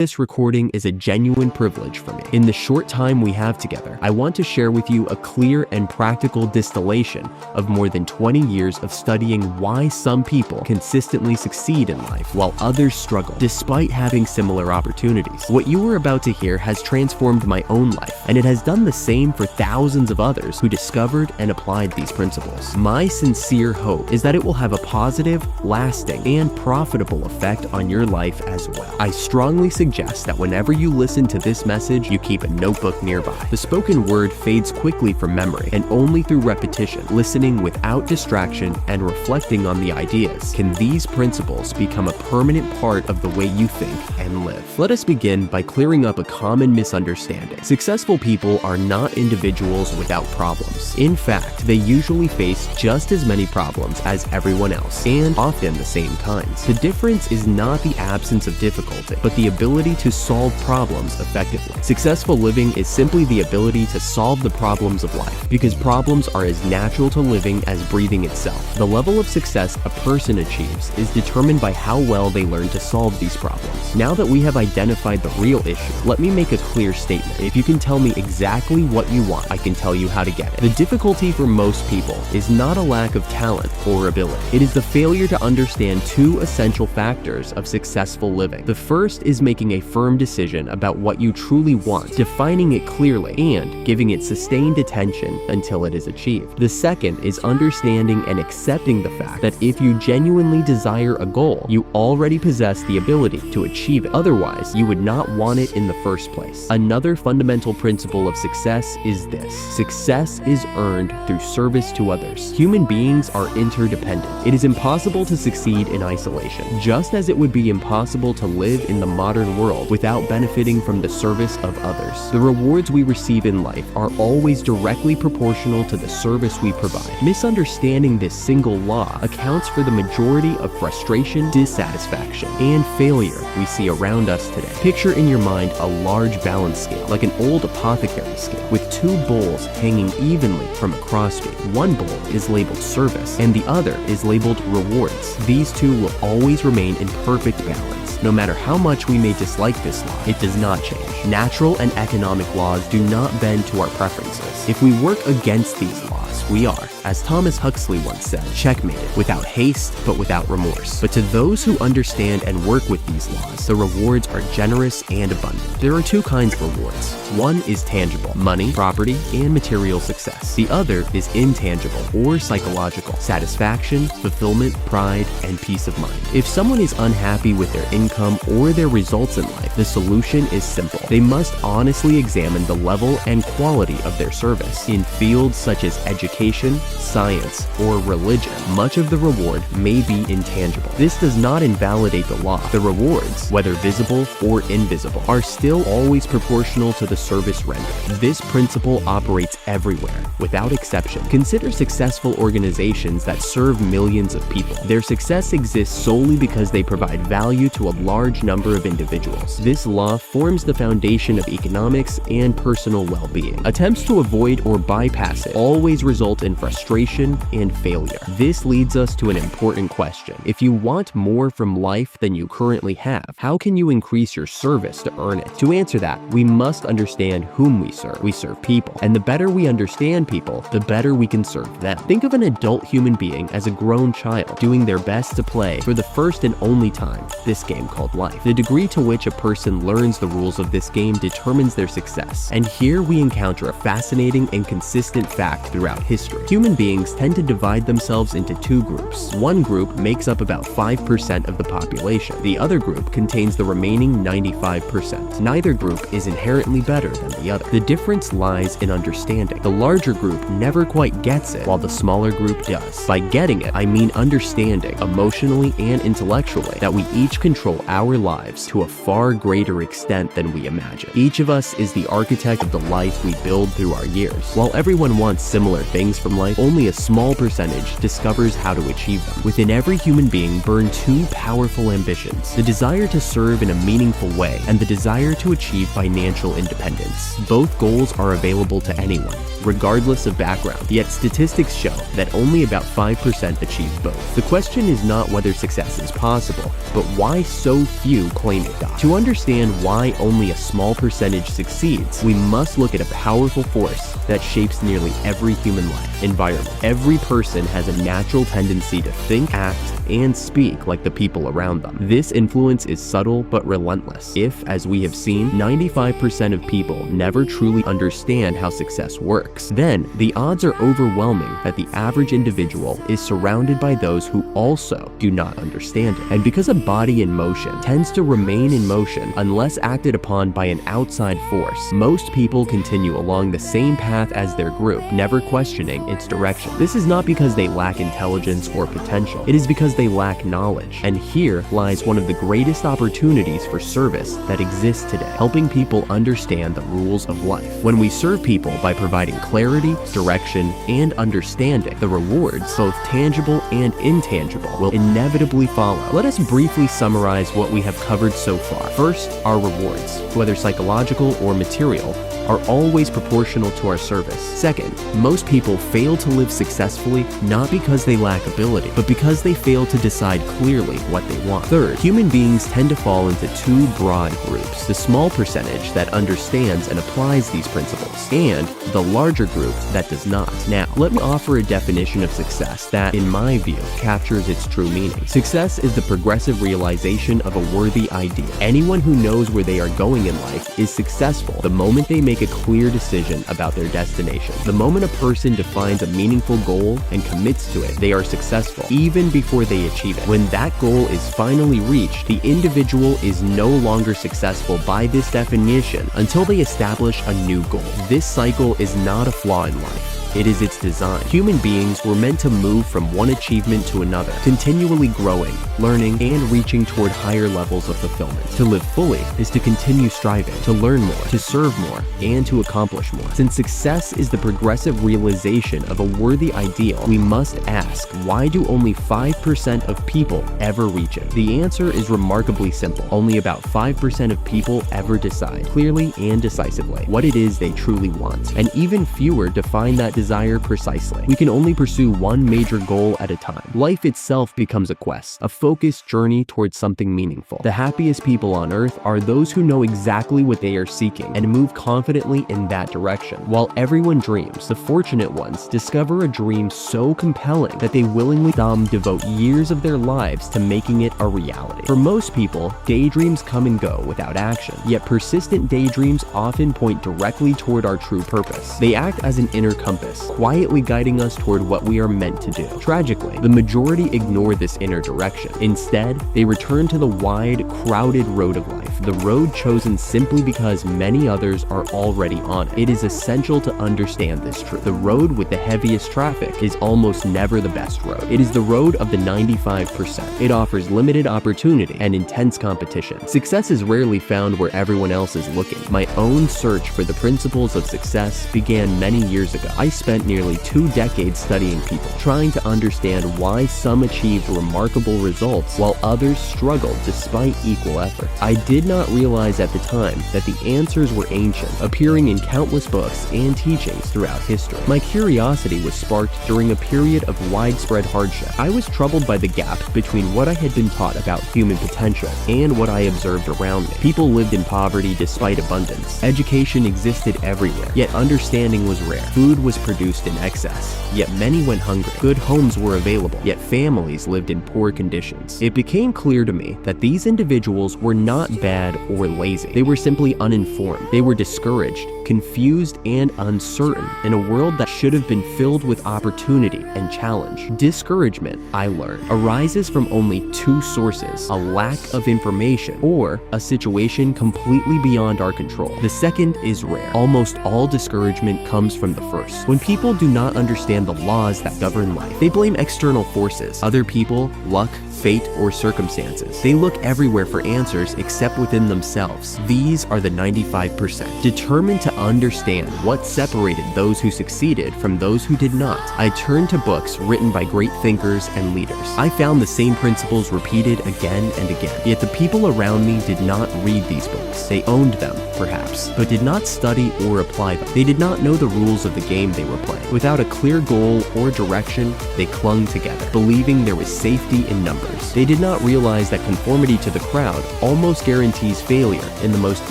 This recording is a genuine privilege for me. In the short time we have together, I want to share with you a clear and practical distillation of more than 20 years of studying why some people consistently succeed in life while others struggle, despite having similar opportunities. What you are about to hear has transformed my own life, and it has done the same for thousands of others who discovered and applied these principles. My sincere hope is that it will have a positive, lasting, and profitable effect on your life as well. I strongly suggest that whenever you listen to this message, you keep a notebook nearby. The spoken word fades quickly from memory, and only through repetition, listening without distraction, and reflecting on the ideas can these principles become a permanent part of the way you think and live. Let us begin by clearing up a common misunderstanding. Successful people are not individuals without problems. In fact, they usually face just as many problems as everyone else, and often the same kinds. The difference is not the absence of difficulty, but the ability to solve problems effectively. Successful living is simply the ability to solve the problems of life, because problems are as natural to living as breathing itself. The level of success a person achieves is determined by how well they learn to solve these problems. Now that we have identified the real issue, let me make a clear statement. If you can tell me exactly what you want, I can tell you how to get it. The difficulty for most people is not a lack of talent or ability. It is the failure to understand two essential factors of successful living. The first is making a firm decision about what you truly want, defining it clearly, and giving it sustained attention until it is achieved. The second is understanding and accepting the fact that if you genuinely desire a goal, you already possess the ability to achieve it. Otherwise, you would not want it in the first place. Another fundamental principle of success is this: success is earned through service to others. Human beings are interdependent. It is impossible to succeed in isolation, just as it would be impossible to live in the modern world without benefiting from the service of others. The rewards we receive in life are always directly proportional to the service we provide. Misunderstanding this single law accounts for the majority of frustration, dissatisfaction, and failure we see around us today. Picture in your mind a large balance scale, like an old apothecary scale, with two bowls hanging evenly from a crossbeam. One bowl is labeled service, and the other is labeled rewards. These two will always remain in perfect balance. No matter how much we may dislike this law, it does not change. Natural and economic laws do not bend to our preferences. If we work against these laws, we are, as Thomas Huxley once said, checkmated, without haste but without remorse. But to those who understand and work with these laws, the rewards are generous and abundant. There are two kinds of rewards. One is tangible, money, property, and material success. The other is intangible or psychological, satisfaction, fulfillment, pride, and peace of mind. If someone is unhappy with their income or their results in life, the solution is simple. They must honestly examine the level and quality of their service. In fields such as education, science, or religion, much of the reward may be intangible. This does not invalidate the law. The rewards, whether visible or invisible, are still always proportional to the service rendered. This principle operates everywhere, without exception. Consider successful organizations that serve millions of people. Their success exists solely because they provide value to a large number of individuals. This law forms the foundation of economics and personal well-being. Attempts to avoid or bypass it always result in frustration and failure. This leads us to an important question. If you want more from life than you currently have, how can you increase your service to earn it? To answer that, we must understand whom we serve. We serve people, and the better we understand people, the better we can serve them. Think of an adult human being as a grown child doing their best to play, for the first and only time, this game called life. The degree to which a person learns the rules of this game determines their success. And here we encounter a fascinating and consistent fact throughout history. Human beings tend to divide themselves into two groups. One group makes up about 5% of the population. The other group contains the remaining 95%. Neither group is inherently better than the other. The difference lies in understanding. The larger group never quite gets it, while the smaller group does. By getting it, I mean understanding, emotionally and intellectually, that we each control our lives to a far greater extent than we imagine. Each of us is the architect of the life we build through our years. While everyone wants similar things, things from life, only a small percentage discovers how to achieve them. Within every human being burn two powerful ambitions: the desire to serve in a meaningful way and the desire to achieve financial independence. Both goals are available to anyone, regardless of background, yet statistics show that only about 5% achieve both. The question is not whether success is possible, but why so few claim it. To understand why only a small percentage succeeds, we must look at a powerful force that shapes nearly every human life: environment. Every person has a natural tendency to think, act, and speak like the people around them. This influence is subtle but relentless. If, as we have seen, 95% of people never truly understand how success works, then the odds are overwhelming that the average individual is surrounded by those who also do not understand it. And because a body in motion tends to remain in motion unless acted upon by an outside force, most people continue along the same path as their group, never questioning its direction. This is not because they lack intelligence or potential. It is because they lack knowledge. And here lies one of the greatest opportunities for service that exists today: helping people understand the rules of life. When we serve people by providing clarity, direction, and understanding, the rewards, both tangible and intangible, will inevitably follow. Let us briefly summarize what we have covered so far. First, our rewards, whether psychological or material, are always proportional to our service. Second, most people fail to live successfully not because they lack ability, but because they fail to decide clearly what they want. Third, human beings tend to fall into two broad groups: the small percentage that understands and applies these principles, and the larger group that does not. Now, let me offer a definition of success that, in my view, captures its true meaning. Success is the progressive realization of a worthy ideal. Anyone who knows where they are going in life is successful the moment they make a clear decision about their destination. The moment a person defines a meaningful goal and commits to it, they are successful, even before they achieve it. When that goal is finally reached, the individual is no longer successful by this definition until they establish a new goal. This cycle is not a flaw in life. It is its design. Human beings were meant to move from one achievement to another, continually growing, learning, and reaching toward higher levels of fulfillment. To live fully is to continue striving, to learn more, to serve more, and to accomplish more. Since success is the progressive realization of a worthy ideal, we must ask, why do only 5% of people ever reach it? The answer is remarkably simple. Only about 5% of people ever decide, clearly and decisively, what it is they truly want. And even fewer define that desire precisely. We can only pursue one major goal at a time. Life itself becomes a quest, a focused journey towards something meaningful. The happiest people on earth are those who know exactly what they are seeking and move confidently in that direction. While everyone dreams, the fortunate ones discover a dream so compelling that they willingly devote years of their lives to making it a reality. For most people, daydreams come and go without action, yet persistent daydreams often point directly toward our true purpose. They act as an inner compass, quietly guiding us toward what we are meant to do. Tragically, the majority ignore this inner direction. Instead, they return to the wide, crowded road of life, the road chosen simply because many others are already on it. It is essential to understand this truth. The road with the heaviest traffic is almost never the best road. It is the road of the 95%. It offers limited opportunity and intense competition. Success is rarely found where everyone else is looking. My own search for the principles of success began many years ago. I spent nearly 2 decades studying people, trying to understand why some achieved remarkable results while others struggled despite equal effort. I did not realize at the time that the answers were ancient, appearing in countless books and teachings throughout history. My curiosity was sparked during a period of widespread hardship. I was troubled by the gap between what I had been taught about human potential and what I observed around me. People lived in poverty despite abundance. Education existed everywhere, yet understanding was rare. Food was produced in excess, yet many went hungry. Good homes were available, yet families lived in poor conditions. It became clear to me that these individuals were not bad or lazy. They were simply uninformed. They were discouraged, confused, and uncertain in a world that should have been filled with opportunity and challenge. Discouragement, I learned, arises from only 2 sources: a lack of information or a situation completely beyond our control. The second is rare. Almost all discouragement comes from the first. When people do not understand the laws that govern life, they blame external forces, other people, luck, fate, or circumstances. They look everywhere for answers except within themselves. These are the 95%. Determined to understand what separated those who succeeded from those who did not, I turned to books written by great thinkers and leaders. I found the same principles repeated again and again. Yet the people around me did not read these books. They owned them, perhaps, but did not study or apply them. They did not know the rules of the game they were playing. Without a clear goal or direction, they clung together, believing there was safety in numbers. They did not realize that conformity to the crowd almost guarantees failure in the most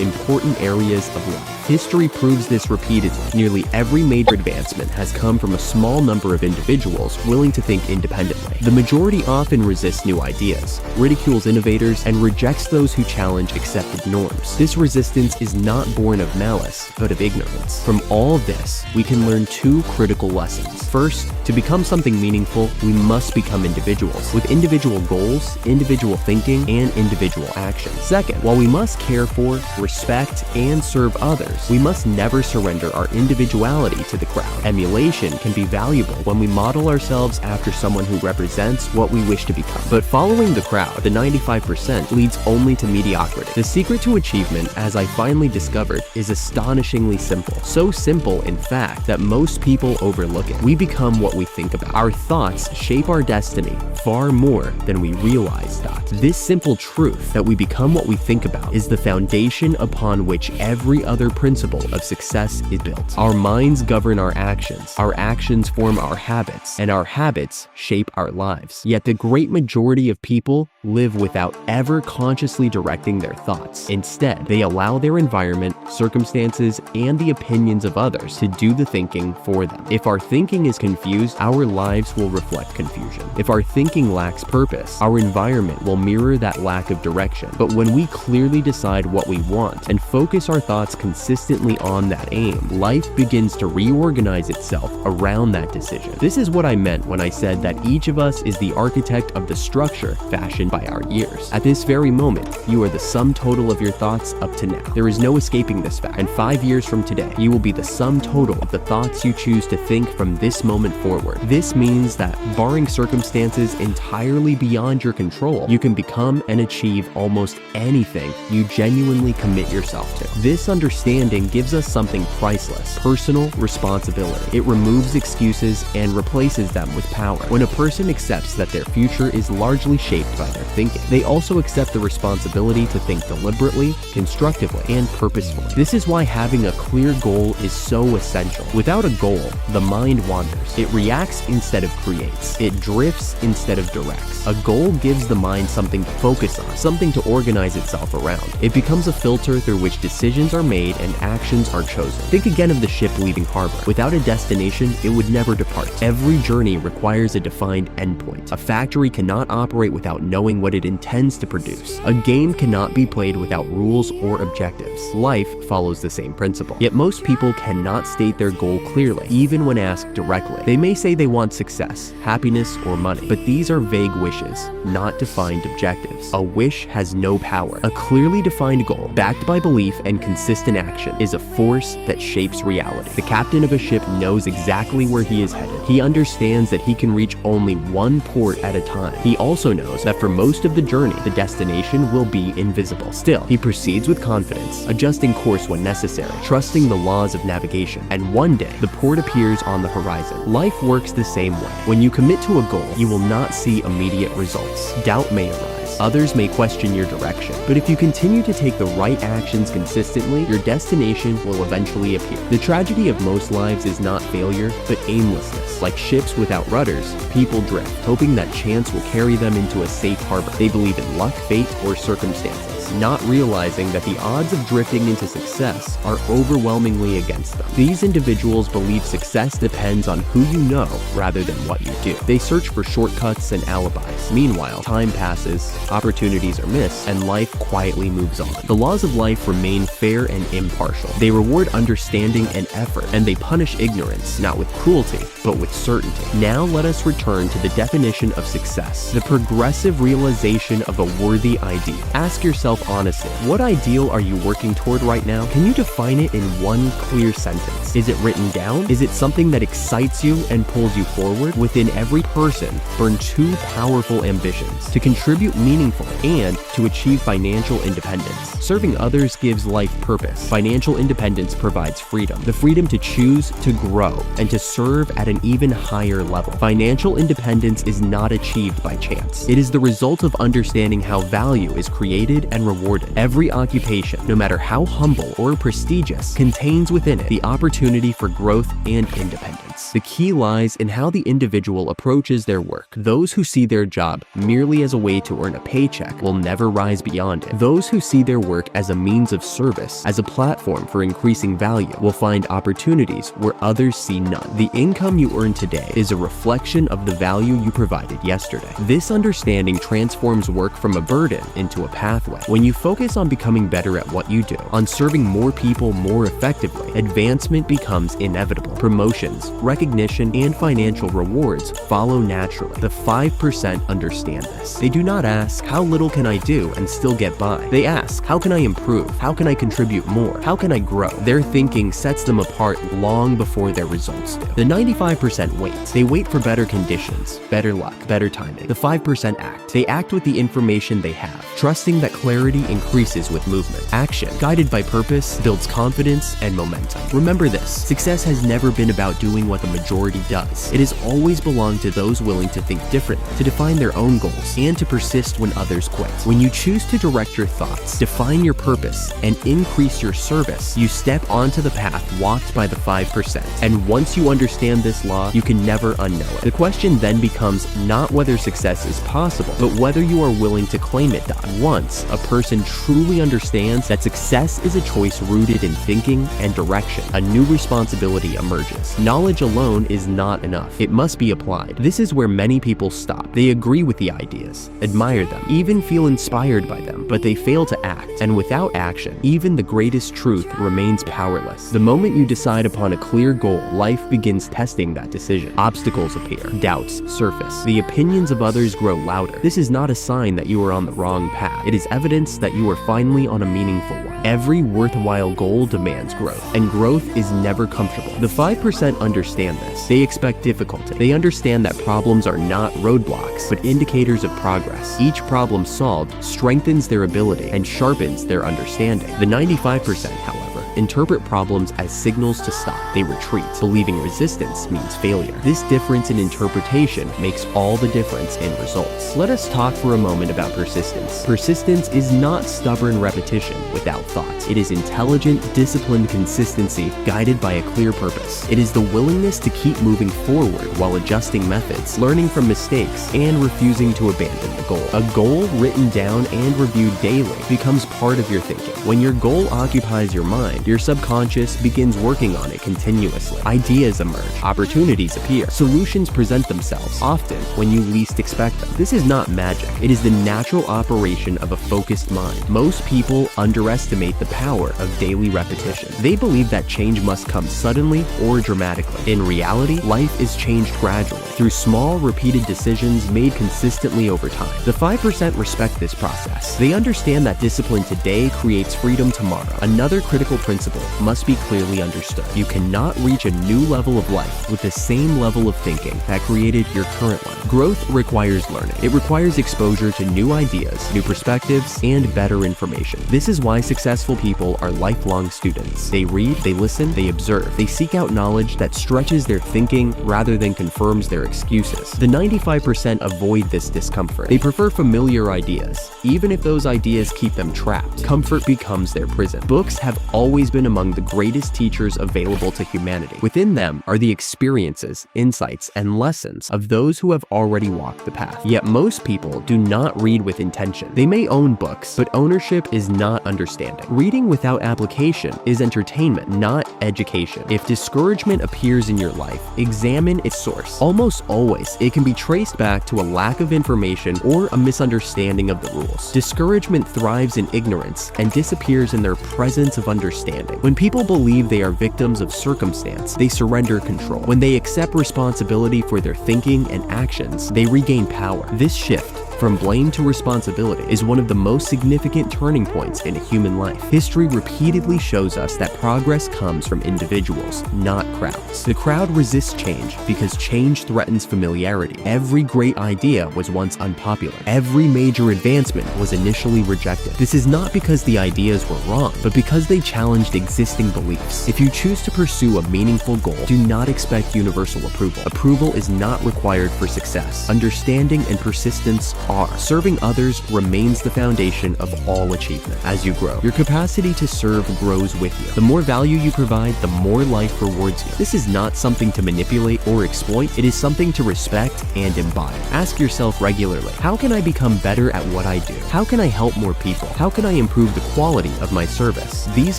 important areas of life. History proves this repeatedly. Nearly every major advancement has come from a small number of individuals willing to think independently. The majority often resists new ideas, ridicules innovators, and rejects those who challenge accepted norms. This resistance is not born of malice, but of ignorance. From all this, we can learn two critical lessons. First, to become something meaningful, we must become individuals, with individual goals, individual thinking, and individual action. Second, while we must care for, respect, and serve others, we must never surrender our individuality to the crowd. Emulation can be valuable when we model ourselves after someone who represents what we wish to become. But following the crowd, the 95%, leads only to mediocrity. The secret to achievement, as I finally discovered, is astonishingly simple. So simple, in fact, that most people overlook it. We become what we think about. Our thoughts shape our destiny far more than we realize that. This simple truth that we become what we think about is the foundation upon which every other principle of success is built. Our minds govern our actions form our habits, and our habits shape our lives. Yet the great majority of people live without ever consciously directing their thoughts. Instead, they allow their environment, circumstances, and the opinions of others to do the thinking for them. If our thinking is confused, our lives will reflect confusion. If our thinking lacks purpose, our environment will mirror that lack of direction. But when we clearly decide what we want and focus our thoughts consistently on that aim, life begins to reorganize itself around that decision. This is what I meant when I said that each of us is the architect of the structure fashioned by our years. At this very moment, you are the sum total of your thoughts up to now. There is no escaping this fact, and 5 years from today, you will be the sum total of the thoughts you choose to think from this moment forward. This means that, barring circumstances entirely beyond your control, you can become and achieve almost anything you genuinely commit yourself to. This understanding gives us something priceless: personal responsibility. It removes excuses and replaces them with power. When a person accepts that their future is largely shaped by their thinking, they also accept the responsibility to think deliberately, constructively, and purposefully. This is why having a clear goal is so essential. Without a goal, the mind wanders. It reacts instead of creates. It drifts instead of directs. A goal gives the mind something to focus on, something to organize itself around. It becomes a filter through which decisions are made and actions are chosen. Think again of the ship leaving harbor. Without a destination, it would never depart. Every journey requires a defined endpoint. A factory cannot operate without knowing what it intends to produce. A game cannot be played without rules or objectives. Life follows the same principle. Yet most people cannot state their goal clearly, even when asked directly. They may say they want success, happiness, or money, but these are vague wishes, not defined objectives. A wish has no power. A clearly defined goal, backed by belief and consistent action, is a force that shapes reality. The captain of a ship knows exactly where he is headed. He understands that he can reach only one port at a time. He also knows that for most of the journey, the destination will be invisible. Still, he proceeds with confidence, adjusting course when necessary, trusting the laws of navigation, and one day, the port appears on the horizon. Life works the same way. When you commit to a goal, you will not see immediate results. Doubt may arise. Others may question your direction. But if you continue to take the right actions consistently, your destination will eventually appear. The tragedy of most lives is not failure, but aimlessness. Like ships without rudders, people drift, hoping that chance will carry them into a safe harbor. They believe in luck, fate, or circumstances, not realizing that the odds of drifting into success are overwhelmingly against them. These individuals believe success depends on who you know rather than what you do. They search for shortcuts and alibis. Meanwhile, time passes, opportunities are missed, and life quietly moves on. The laws of life remain fair and impartial. They reward understanding and effort, and they punish ignorance, not with cruelty, but with certainty. Now let us return to the definition of success, the progressive realization of a worthy ideal. Ask yourself yourself honestly. What ideal are you working toward right now? Can you define it in one clear sentence? Is it written down? Is it something that excites you and pulls you forward? Within every person, burn two powerful ambitions: to contribute meaningfully and to achieve financial independence. Serving others gives life purpose. Financial independence provides freedom. The freedom to choose, to grow, and to serve at an even higher level. Financial independence is not achieved by chance. It is the result of understanding how value is created and rewarded. Every occupation, no matter how humble or prestigious, contains within it the opportunity for growth and independence. The key lies in how the individual approaches their work. Those who see their job merely as a way to earn a paycheck will never rise beyond it. Those who see their work as a means of service, as a platform for increasing value, will find opportunities where others see none. The income you earn today is a reflection of the value you provided yesterday. This understanding transforms work from a burden into a pathway. When you focus on becoming better at what you do, on serving more people more effectively, advancement becomes inevitable. Promotions, recognition, and financial rewards follow naturally. The 5% understand this. They do not ask, how little can I do and still get by? They ask, how can I improve? How can I contribute more? How can I grow? Their thinking sets them apart long before their results do. The 95% wait. They wait for better conditions, better luck, better timing. The 5% act. They act with the information they have, trusting that clarity increases with movement. Action, guided by purpose, builds confidence and momentum. Remember this: success has never been about doing what the majority does. It has always belonged to those willing to think differently, to define their own goals, and to persist when others quit. When you choose to direct your thoughts, define your purpose, and increase your service, you step onto the path walked by the 5%. And once you understand this law, you can never unknow it. The question then becomes not whether success is possible, but whether you are willing to claim it. Once a person truly understands that success is a choice rooted in thinking and direction, a new responsibility emerges. Knowledge alone is not enough. It must be applied. This is where many people stop. They agree with the ideas, admire them, even feel inspired by them, but they fail to act. And without action, even the greatest truth remains powerless. The moment you decide upon a clear goal, life begins testing that decision. Obstacles appear, doubts surface, the opinions of others grow louder. This is not a sign that you are on the wrong path. It is evidence that you are finally on a meaningful one. Every worthwhile goal demands growth, and growth is never comfortable. The 5% understand this. They expect difficulty. They understand that problems are not roadblocks, but indicators of progress. Each problem solved strengthens their ability and sharpens their understanding. The 95%, however, interpret problems as signals to stop. They retreat, believing resistance means failure. This difference in interpretation makes all the difference in results. Let us talk for a moment about persistence. Persistence is not stubborn repetition without thought. It is intelligent, disciplined consistency guided by a clear purpose. It is the willingness to keep moving forward while adjusting methods, learning from mistakes, and refusing to abandon the goal. A goal written down and reviewed daily becomes part of your thinking. When your goal occupies your mind, your subconscious begins working on it continuously. Ideas emerge, opportunities appear, solutions present themselves, often when you least expect them. This is not magic. It is the natural operation of a focused mind. Most people underestimate the power of daily repetition. They believe that change must come suddenly or dramatically. In reality, life is changed gradually, through small, repeated decisions made consistently over time. The 5% respect this process. They understand that discipline today creates freedom tomorrow. Another critical principle must be clearly understood. You cannot reach a new level of life with the same level of thinking that created your current one. Growth requires learning. It requires exposure to new ideas, new perspectives, and better information. This is why successful people are lifelong students. They read, they listen, they observe. They seek out knowledge that stretches their thinking rather than confirms their excuses. The 95% avoid this discomfort. They prefer familiar ideas, even if those ideas keep them trapped. Comfort becomes their prison. Books have always been among the greatest teachers available to humanity. Within them are the experiences, insights, and lessons of those who have already walked the path. Yet most people do not read with intention. They may own books, but ownership is not understanding. Reading without application is entertainment, not education. If discouragement appears in your life, examine its source. Almost always, it can be traced back to a lack of information or a misunderstanding of the rules. Discouragement thrives in ignorance and disappears in their presence of understanding. When people believe they are victims of circumstance, they surrender control. When they accept responsibility for their thinking and actions, they regain power. This shift from blame to responsibility, is one of the most significant turning points in a human life. History repeatedly shows us that progress comes from individuals, not crowds. The crowd resists change because change threatens familiarity. Every great idea was once unpopular. Every major advancement was initially rejected. This is not because the ideas were wrong, but because they challenged existing beliefs. If you choose to pursue a meaningful goal, do not expect universal approval. Approval is not required for success. Understanding and persistence are. Serving others remains the foundation of all achievement. As you grow, your capacity to serve grows with you. The more value you provide, the more life rewards you. This is not something to manipulate or exploit. It is something to respect and embody. Ask yourself regularly, how can I become better at what I do? How can I help more people? How can I improve the quality of my service? These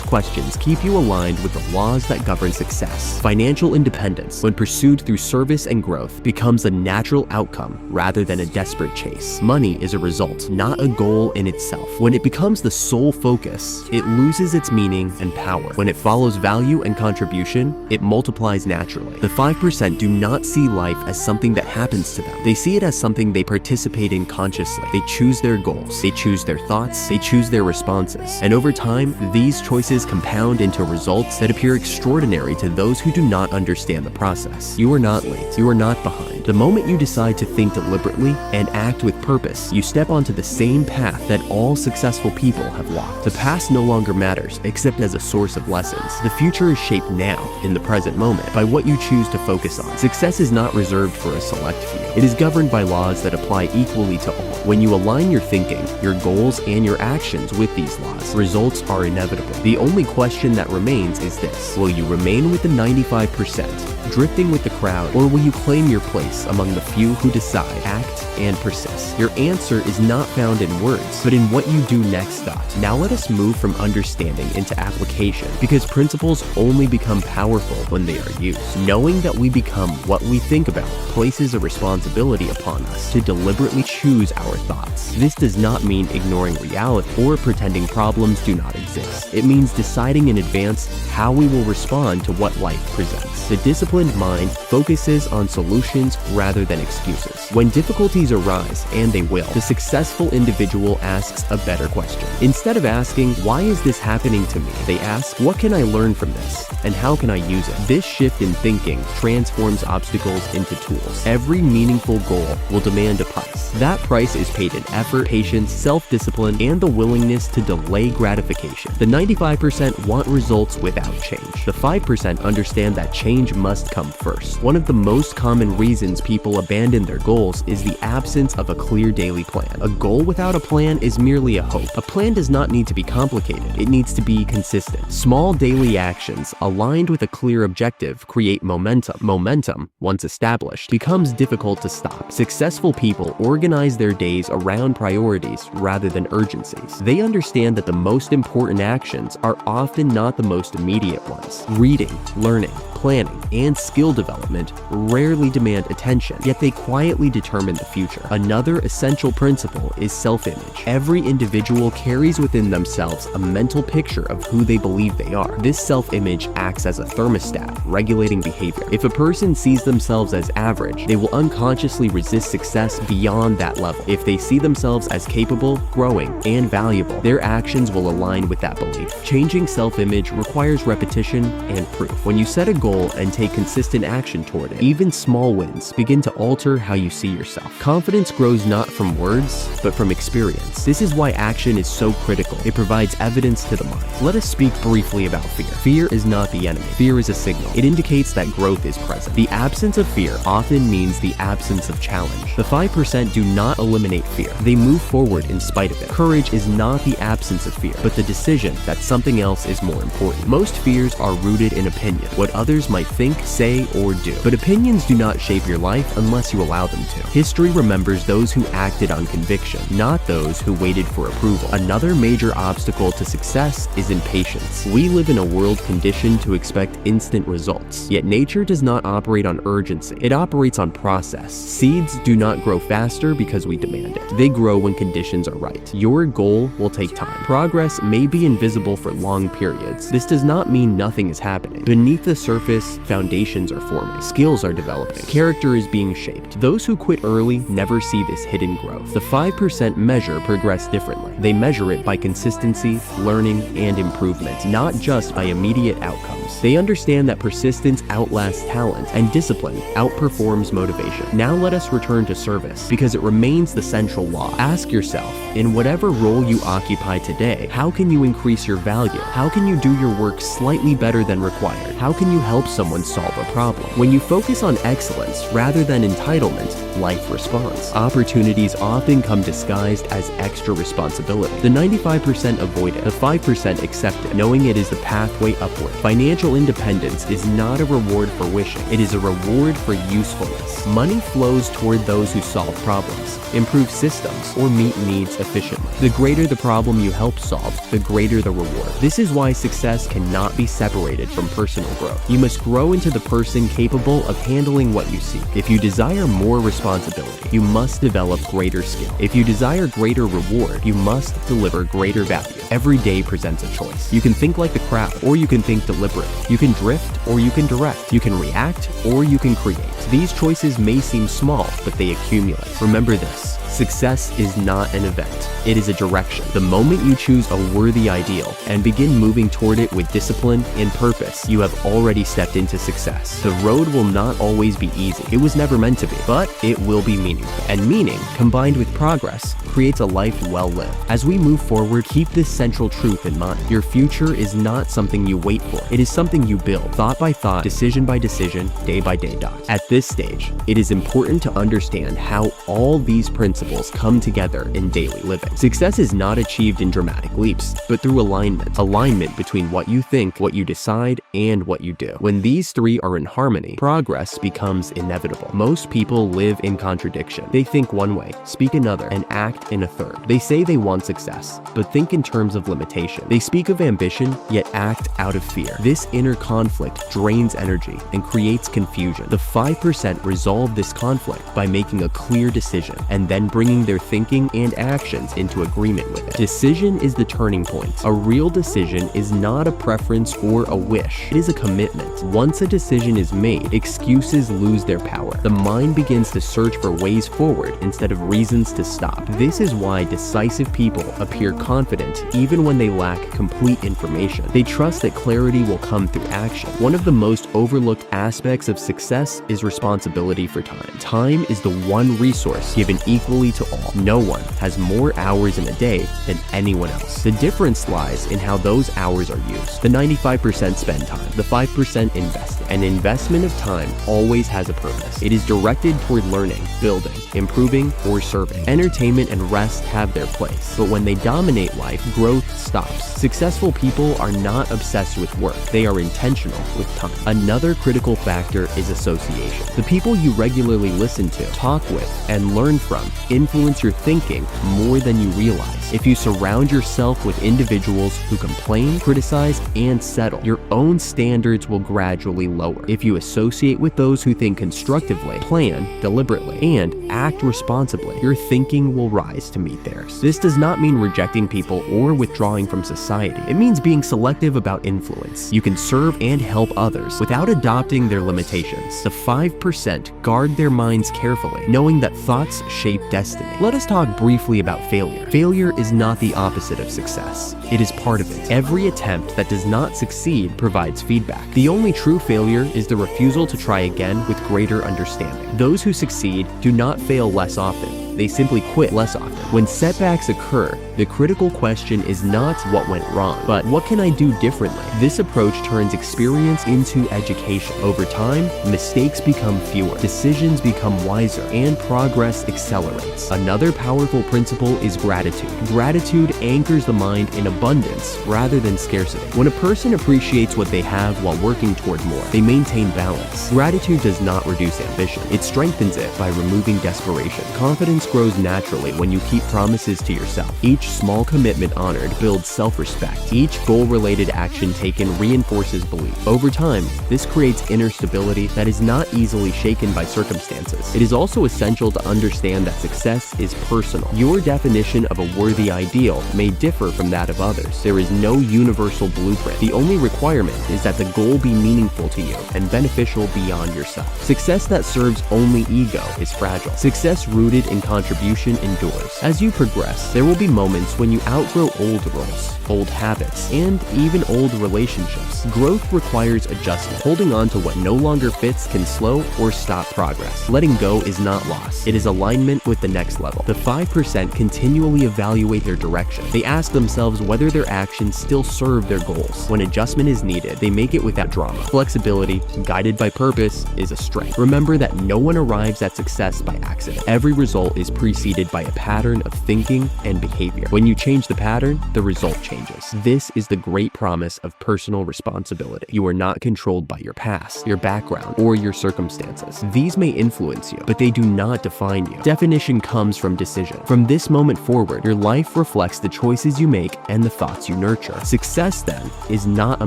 questions keep you aligned with the laws that govern success. Financial independence, when pursued through service and growth, becomes a natural outcome rather than a desperate chase. Money is a result, not a goal in itself. When it becomes the sole focus, it loses its meaning and power. When it follows value and contribution, it multiplies naturally. The 5% do not see life as something that happens to them. They see it as something they participate in consciously. They choose their goals, they choose their thoughts, they choose their responses. And over time, these choices compound into results that appear extraordinary to those who do not understand the process. You are not late. You are not behind. The moment you decide to think deliberately and act with purpose, you step onto the same path that all successful people have walked. The past no longer matters, except as a source of lessons. The future is shaped now, in the present moment, by what you choose to focus on. Success is not reserved for a select few. It is governed by laws that apply equally to all. When you align your thinking, your goals, and your actions with these laws, results are inevitable. The only question that remains is this: will you remain with the 95%, drifting with the crowd, or will you claim your place among the few who decide, act, and persist? Your answer is not found in words, but in what you do next. Now let us move from understanding into application, because principles only become powerful when they are used. Knowing that we become what we think about places a responsibility upon us to deliberately choose our thoughts. This does not mean ignoring reality or pretending problems do not exist. It means deciding in advance how we will respond to what life presents. The disciplined mind focuses on solutions rather than excuses. When difficulties arise, and they will, the successful individual asks a better question. Instead of asking, why is this happening to me? They ask, what can I learn from this? And how can I use it? This shift in thinking transforms obstacles into tools. Every meaningful goal will demand a price. That price is paid in effort, patience, self-discipline, and the willingness to delay gratification. The 95% want results without change. The 5% understand that change must come first. One of the most common reasons people abandon their goals is the absence of a clear daily plan. A goal without a plan is merely a hope. A plan does not need to be complicated. It needs to be consistent. Small daily actions aligned with a clear objective create momentum. Momentum, once established, becomes difficult to stop. Successful people organize their days around priorities rather than urgencies. They understand that the most important actions are often not the most immediate ones. Reading, learning, planning, and skill development rarely demand attention, yet they quietly determine the future. Another essential principle is self-image. Every individual carries within themselves a mental picture of who they believe they are. This self-image acts as a thermostat, regulating behavior. If a person sees themselves as average, they will unconsciously resist success beyond that level. If they see themselves as capable, growing, and valuable, their actions will align with that belief. Changing self-image requires repetition and proof. When you set a goal and take consistent action toward it, even small wins begin to alter how you see yourself. Confidence grows not from words, but from experience. This is why action is so critical. It provides evidence to the mind. Let us speak briefly about fear. Fear is not the enemy. Fear is a signal. It indicates that growth is present. The absence of fear often means the absence of challenge. The 5% do not eliminate fear. They move forward in spite of it. Courage is not the absence of fear, but the decision that something else is more important. Most fears are rooted in opinion, what others might think, say, or do. But opinions do not shape your life unless you allow them to. History remembers those who acted on conviction, not those who waited for approval. Another major obstacle to success is impatience. We live in a world conditioned to expect instant results, yet nature does not operate on urgency. It operates on process. Seeds do not grow faster because we demand it. They grow when conditions are right. Your goal will take time. Progress may be invisible for long periods. This does not mean nothing is happening. Beneath the surface, foundations are forming. Skills are developing. Character is being shaped. Those who quit early never see this hidden growth. The 5% measure progress differently. They measure it by consistency, learning, and improvement, not just by immediate outcomes. They understand that persistence outlasts talent and discipline outperforms motivation. Now let us return to service, because it remains the central law. Ask yourself, in whatever role you occupy today, how can you increase your value? How can you do your work slightly better than required? How can you help someone solve a problem? When you focus on excellence rather than entitlement, life responds. Opportunities often come disguised as extra responsibility. The 95% avoid it, the 5% accept it, knowing it is the pathway upward. Financial independence is not a reward for wishing, it is a reward for usefulness. Money flows toward those who solve problems, improve systems, or meet needs efficiently. The greater the problem you help solve, the greater the reward. This is why success cannot be separated from personal growth. You must grow into the person capable of handling what you seek. If you desire more responsibility, you must develop greater skill. If you desire greater reward, you must deliver greater value. Every day presents a choice. You can think like the crowd, or you can think deliberately. You can drift, or you can direct. You can react, or you can create. These choices may seem small, but they accumulate. Remember this. Success is not an event, it is a direction. The moment you choose a worthy ideal and begin moving toward it with discipline and purpose, you have already stepped into success. The road will not always be easy. It was never meant to be, but it will be meaningful. And meaning, combined with progress, creates a life well lived. As we move forward, keep this central truth in mind. Your future is not something you wait for. It is something you build, thought by thought, decision by decision, day by day. At this stage, it is important to understand how all these principles come together in daily living. Success is not achieved in dramatic leaps, but through alignment. Alignment between what you think, what you decide, and what you do. When these three are in harmony, progress becomes inevitable. Most people live in contradiction. They think one way, speak another, and act in a third. They say they want success, but think in terms of limitation. They speak of ambition, yet act out of fear. This inner conflict drains energy and creates confusion. The 5% resolve this conflict by making a clear decision and then bringing their thinking and actions into agreement with it. Decision is the turning point. A real decision is not a preference or a wish. It is a commitment. Once a decision is made, excuses lose their power. The mind begins to search for ways forward instead of reasons to stop. This is why decisive people appear confident even when they lack complete information. They trust that clarity will come through action. One of the most overlooked aspects of success is responsibility for time. Time is the one resource given equally to all. No one has more hours in a day than anyone else. The difference lies in how those hours are used. The 95% spend time, the 5% invest it. An investment of time always has a purpose. It is directed toward learning, building, improving, or serving. Entertainment and rest have their place, but when they dominate life, growth stops. Successful people are not obsessed with work. They are intentional with time. Another critical factor is association. The people you regularly listen to, talk with, and learn from influence your thinking more than you realize. If you surround yourself with individuals who complain, criticize, and settle, your own standards will gradually lower. If you associate with those who think constructively, plan deliberately, and act responsibly, your thinking will rise to meet theirs. This does not mean rejecting people or withdrawing from society. It means being selective about influence. You can serve and help others without adopting their limitations. The 5% guard their minds carefully, knowing that thoughts shape destiny. Let us talk briefly about failure. Failure is not the opposite of success. It is part of it. Every attempt that does not succeed provides feedback. The only true failure is the refusal to try again with greater understanding. Those who succeed do not fail less often. They simply quit less often. When setbacks occur, the critical question is not what went wrong, but what can I do differently? This approach turns experience into education. Over time, mistakes become fewer, decisions become wiser, and progress accelerates. Another powerful principle is gratitude. Gratitude anchors the mind in abundance rather than scarcity. When a person appreciates what they have while working toward more, they maintain balance. Gratitude does not reduce ambition. It strengthens it by removing desperation. Confidence Confidence grows naturally when you keep promises to yourself. Each small commitment honored builds self-respect. Each goal-related action taken reinforces belief. Over time, this creates inner stability that is not easily shaken by circumstances. It is also essential to understand that success is personal. Your definition of a worthy ideal may differ from that of others. There is no universal blueprint. The only requirement is that the goal be meaningful to you and beneficial beyond yourself. Success that serves only ego is fragile. Success rooted in contribution endures. As you progress, there will be moments when you outgrow old roles, old habits, and even old relationships. Growth requires adjustment. Holding on to what no longer fits can slow or stop progress. Letting go is not loss. It is alignment with the next level. The 5% continually evaluate their direction. They ask themselves whether their actions still serve their goals. When adjustment is needed, they make it without drama. Flexibility, guided by purpose, is a strength. Remember that no one arrives at success by accident. Every result is preceded by a pattern of thinking and behavior. When you change the pattern, the result changes. This is the great promise of personal responsibility. You are not controlled by your past, your background, or your circumstances. These may influence you, but they do not define you. Definition comes from decision. From this moment forward, your life reflects the choices you make and the thoughts you nurture. Success, then, is not a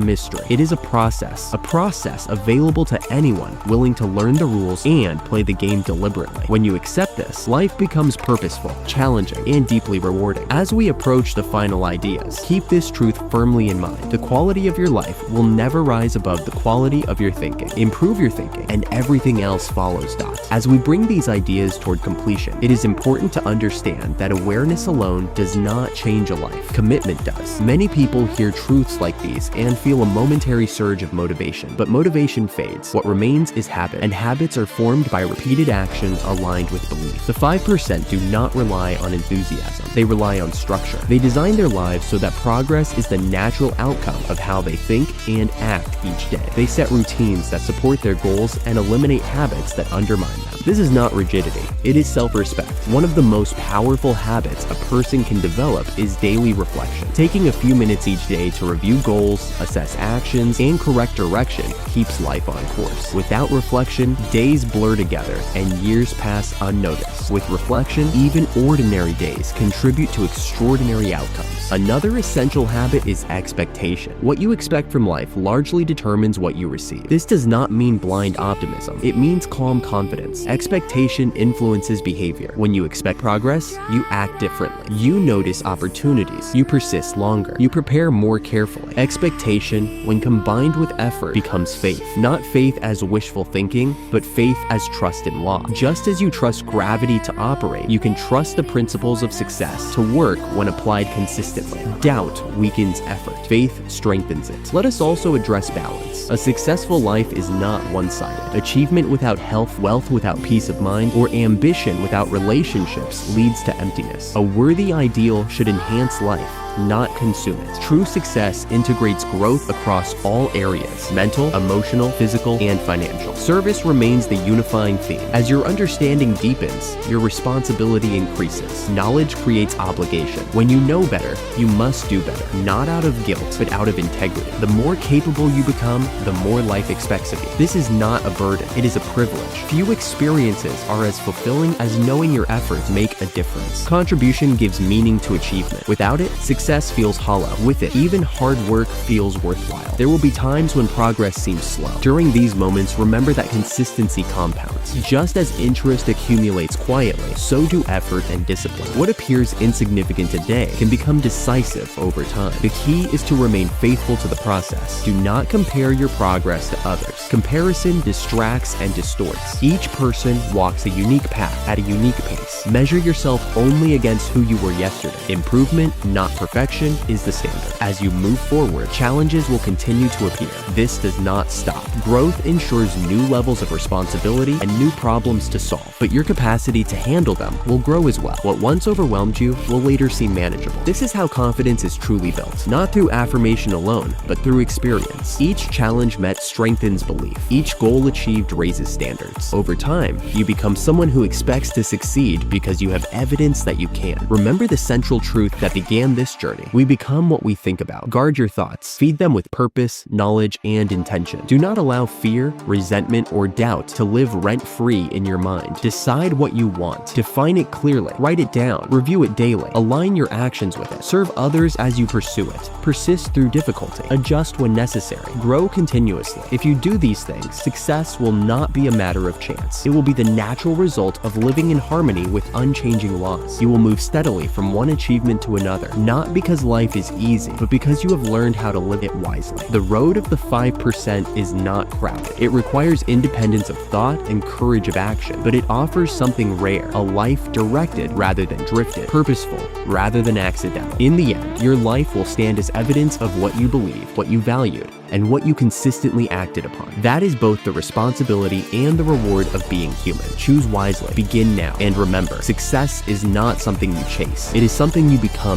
mystery. It is a process available to anyone willing to learn the rules and play the game deliberately. When you accept this, life becomes purposeful, challenging, and deeply rewarding. As we approach the final ideas, keep this truth firmly in mind. The quality of your life will never rise above the quality of your thinking. Improve your thinking, and everything else follows. As we bring these ideas toward completion, it is important to understand that awareness alone does not change a life. Commitment does. Many people hear truths like these and feel a momentary surge of motivation, but motivation fades. What remains is habit, and habits are formed by repeated action aligned with belief. The 5% do not rely on enthusiasm. They rely on structure. They design their lives so that progress is the natural outcome of how they think and act each day. They set routines that support their goals and eliminate habits that undermine them. This is not rigidity. It is self-respect. One of the most powerful habits a person can develop is daily reflection. Taking a few minutes each day to review goals, assess actions, and correct direction keeps life on course. Without reflection, days blur together and years pass unnoticed. With reflection, even ordinary days contribute to extraordinary outcomes. Another essential habit is expectation. What you expect from life largely determines what you receive. This does not mean blind optimism. It means calm confidence. Expectation influences behavior. When you expect progress, you act differently. You notice opportunities. You persist longer. You prepare more carefully. Expectation, when combined with effort, becomes faith. Not faith as wishful thinking, but faith as trust in law. Just as you trust gravity to operate, you can trust the principles of success to work when applied consistently. Doubt weakens effort. Faith strengthens it. Let us also address balance. A successful life is not one-sided. Achievement without health, wealth without peace of mind, or ambition without relationships leads to emptiness. A worthy ideal should enhance life, not consume it. True success integrates growth across all areas: mental, emotional, physical, and financial. Service remains the unifying theme. As your understanding deepens, your responsibility increases. Knowledge creates obligation. When you know better, you must do better, not out of guilt, but out of integrity. The more capable you become, the more life expects of you. This is not a burden, it is a privilege. Few experiences are as fulfilling as knowing your efforts make a difference. Contribution gives meaning to achievement. Without it, success feels hollow. With it, even hard work feels worthwhile. There will be times when progress seems slow. During these moments, remember that consistency compounds. Just as interest accumulates quietly, so do effort and discipline. What appears insignificant today can become decisive over time. The key is to remain faithful to the process. Do not compare your progress to others. Comparison distracts and distorts. Each person walks a unique path at a unique pace. Measure yourself only against who you were yesterday. Improvement, not perfection, is the standard. As you move forward, challenges will continue to appear. This does not stop. Growth ensures new levels of responsibility and new problems to solve, but your capacity to handle them will grow as well. What once overwhelmed you will later seem manageable. This is how confidence is truly built, not through affirmation alone, but through experience. Each challenge met strengthens belief. Each goal achieved raises standards. Over time, you become someone who expects to succeed because you have evidence that you can. Remember the central truth that began this journey. journey. We become what we think about. Guard your thoughts. Feed them with purpose, knowledge, and intention. Do not allow fear, resentment, or doubt to live rent-free in your mind. Decide what you want. Define it clearly. Write it down. Review it daily. Align your actions with it. Serve others as you pursue it. Persist through difficulty. Adjust when necessary. Grow continuously. If you do these things, success will not be a matter of chance. It will be the natural result of living in harmony with unchanging laws. You will move steadily from one achievement to another, not because life is easy, but because you have learned how to live it wisely. The road of the 5% is not crowded. It requires independence of thought and courage of action, but it offers something rare, a life directed rather than drifted, purposeful rather than accidental. In the end, your life will stand as evidence of what you believe, what you valued, and what you consistently acted upon. That is both the responsibility and the reward of being human. Choose wisely, begin now, and remember, success is not something you chase. It is something you become.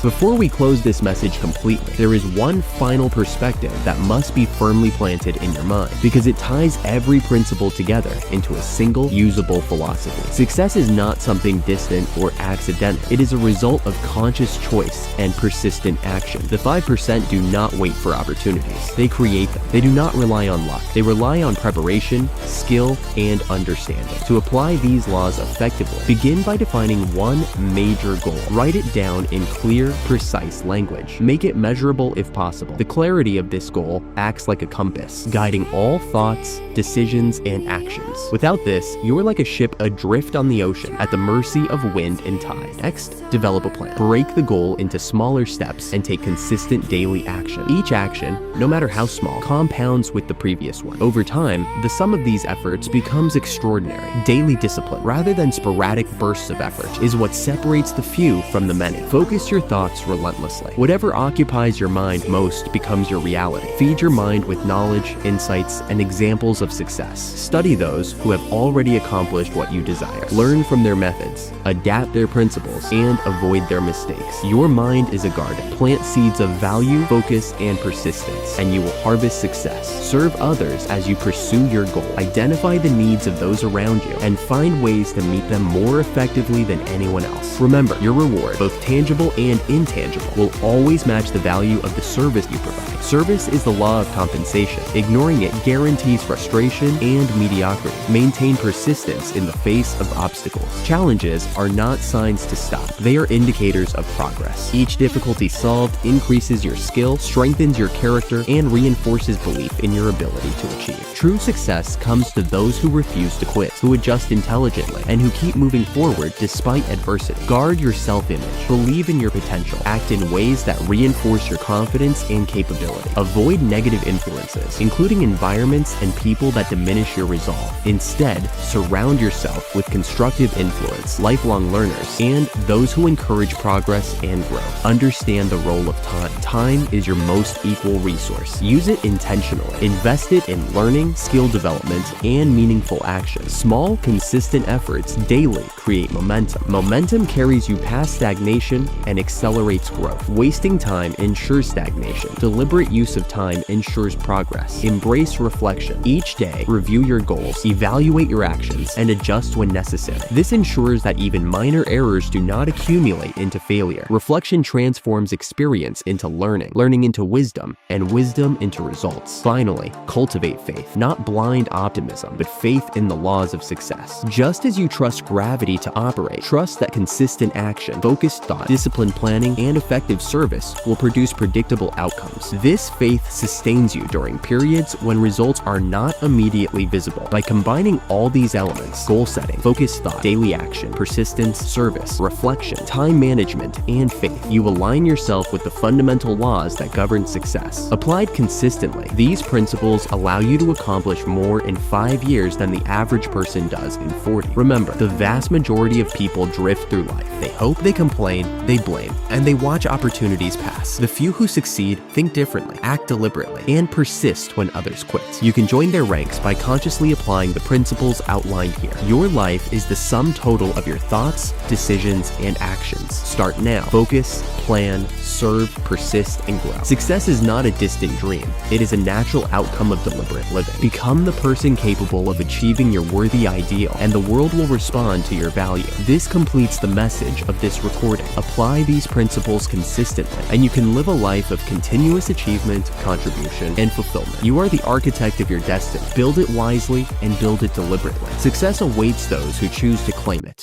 Before we close this message completely, there is one final perspective that must be firmly planted in your mind, because it ties every principle together into a single, usable philosophy. Success is not something distant or accidental. It is a result of conscious choice and persistent action. The 5% do not wait for opportunities. They create them. They do not rely on luck. They rely on preparation, skill, and understanding. To apply these laws effectively, begin by defining one major goal. Write it down in clear, precise language. Make it measurable if possible. The clarity of this goal acts like a compass, guiding all thoughts, decisions, and actions. Without this, you are like a ship adrift on the ocean, at the mercy of wind and tide. Next, develop a plan. Break the goal into smaller steps and take consistent daily action. Each action, no matter how small, compounds with the previous one. Over time, the sum of these efforts becomes extraordinary. Daily discipline, rather than sporadic bursts of effort, is what separates the few from the many. Focus your thoughts relentlessly. Whatever occupies your mind most becomes your reality. Feed your mind with knowledge, insights, and examples of success. Study those who have already accomplished what you desire. Learn from their methods, adapt their principles, and avoid their mistakes. Your mind is a garden. Plant seeds of value, focus, and persistence, and you will harvest success. Serve others as you pursue your goal. Identify the needs of those around you and find ways to meet them more effectively than anyone else. Remember, your reward, both tangible and intangible, will always match the value of the service you provide. Service is the law of compensation. Ignoring it guarantees frustration and mediocrity. Maintain persistence in the face of obstacles. Challenges are not signs to stop. They are indicators of progress. Each difficulty solved increases your skill, strengthens your character, and reinforces belief in your ability to achieve. True success comes to those who refuse to quit, who adjust intelligently, and who keep moving forward despite adversity. Guard your self-image. Believe in your potential. Act in ways that reinforce your confidence and capability. Avoid negative influences, including environments and people that diminish your resolve. Instead, surround yourself with constructive influence, lifelong learners, and those who encourage progress and growth. Understand the role of time. Time is your most equal resource. Use it intentionally. Invest it in learning, skill development, and meaningful action. Small, consistent efforts daily create momentum. Momentum carries you past stagnation and accelerates growth. Wasting time ensures stagnation. Deliberate use of time ensures progress. Embrace reflection. Each day, review your goals, evaluate your actions, and adjust when necessary. This ensures that even minor errors do not accumulate into failure. Reflection transforms experience into learning, learning into wisdom, and wisdom into results. Finally, cultivate faith. Not blind optimism, but faith in the laws of success. Just as you trust gravity to operate, trust that consistent action, focused thought, disciplined planning, and effective service will produce predictable outcomes. This faith sustains you during periods when results are not immediately visible. By combining all these elements, goal setting, focused thought, daily action, persistence, service, reflection, time management, and faith, you align yourself with the fundamental laws that govern success. Applied consistently, these principles allow you to accomplish more in 5 years than the average person does in 40. Remember, the vast majority of people drift through life. They hope, they complain, they blame, and they watch opportunities pass. class. The few who succeed think differently, act deliberately, and persist when others quit. You can join their ranks by consciously applying the principles outlined here. Your life is the sum total of your thoughts, decisions, and actions. Start now. Focus, plan, serve, persist, and grow. Success is not a distant dream. It is a natural outcome of deliberate living. Become the person capable of achieving your worthy ideal, and the world will respond to your value. This completes the message of this recording. Apply these principles consistently, and you can live a life of continuous achievement, contribution, and fulfillment. You are the architect of your destiny. Build it wisely and build it deliberately. Success awaits those who choose to claim it.